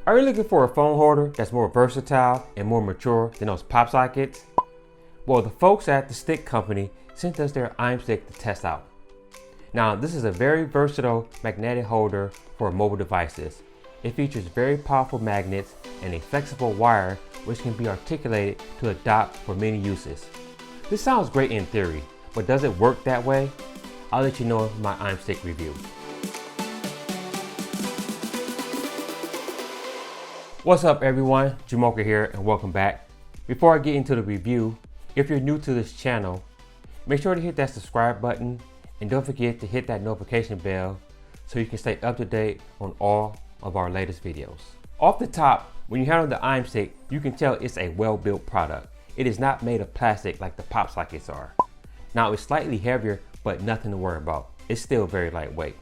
Are you looking for a phone holder that's more versatile and more mature than those Popsockets? Well, the folks at the Stick company sent us their IMStick to test out. Now, this is a very versatile magnetic holder for mobile devices. It features very powerful magnets and a flexible wire which can be articulated to adapt for many uses. This sounds great in theory, but does it work that way? I'll let you know in my IMStick review. What's up everyone, Jamocha here and welcome back. Before I get into the review, if you're new to this channel, make sure to hit that subscribe button and don't forget to hit that notification bell so you can stay up to date on all of our latest videos. Off the top, when you handle the IMStick, you can tell it's a well-built product. It is not made of plastic like the Popsockets are. Now it's slightly heavier, but nothing to worry about. It's still very lightweight.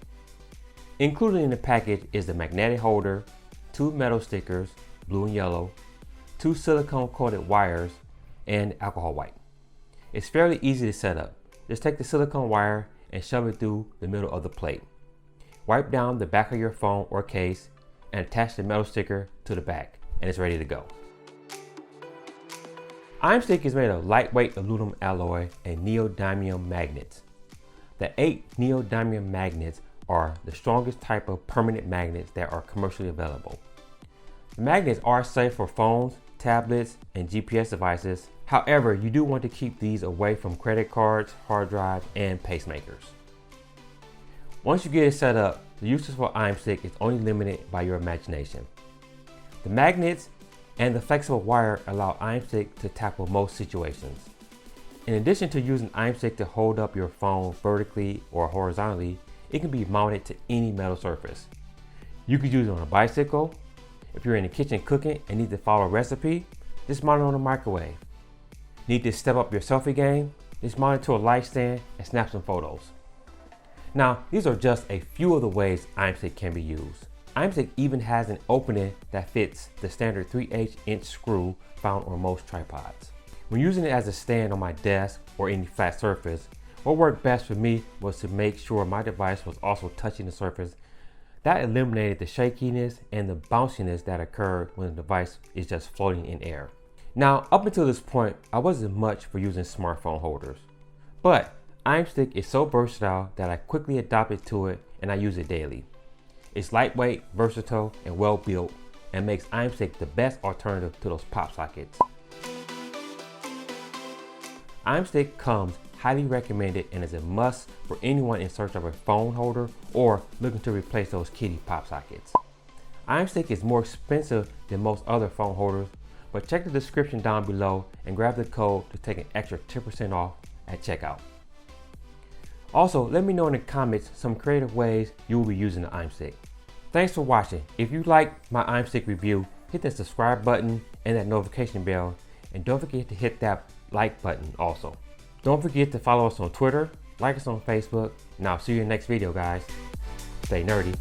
Included in the package is the magnetic holder, 2 metal stickers, blue and yellow, 2 silicone coated wires, and alcohol wipe. It's fairly easy to set up. Just take the silicone wire and shove it through the middle of the plate. Wipe down the back of your phone or case and attach the metal sticker to the back, and it's ready to go. IMStick is made of lightweight aluminum alloy and neodymium magnets. The 8 neodymium magnets are the strongest type of permanent magnets that are commercially available. The magnets are safe for phones, tablets, and GPS devices. However, you do want to keep these away from credit cards, hard drives, and pacemakers. Once you get it set up, the uses for IMStick is only limited by your imagination. The magnets and the flexible wire allow IMStick to tackle most situations. In addition to using IMStick to hold up your phone vertically or horizontally, it can be mounted to any metal surface. You could use it on a bicycle. If you're in the kitchen cooking and need to follow a recipe, just mount it on a microwave. Need to step up your selfie game? Just mount it to a light stand and snap some photos. Now, these are just a few of the ways IMStick can be used. IMStick even has an opening that fits the standard 3/8" screw found on most tripods. When using it as a stand on my desk or any flat surface, what worked best for me was to make sure my device was also touching the surface. That eliminated the shakiness and the bounciness that occurred when the device is just floating in air. Now, up until this point, I wasn't much for using smartphone holders, but IMStick is so versatile that I quickly adopted to it and I use it daily. It's lightweight, versatile, and well built, and makes IMStick the best alternative to those Popsockets. IMStick comes highly recommended and is a must for anyone in search of a phone holder or looking to replace those kitty Popsockets. IMStick is more expensive than most other phone holders, but check the description down below and grab the code to take an extra 10% off at checkout. Also, let me know in the comments some creative ways you will be using the IMStick. Thanks for watching. If you liked my IMStick review, hit that subscribe button and that notification bell, and don't forget to hit that like button also. Don't forget to follow us on Twitter, like us on Facebook, and I'll see you in the next video, guys. Stay nerdy.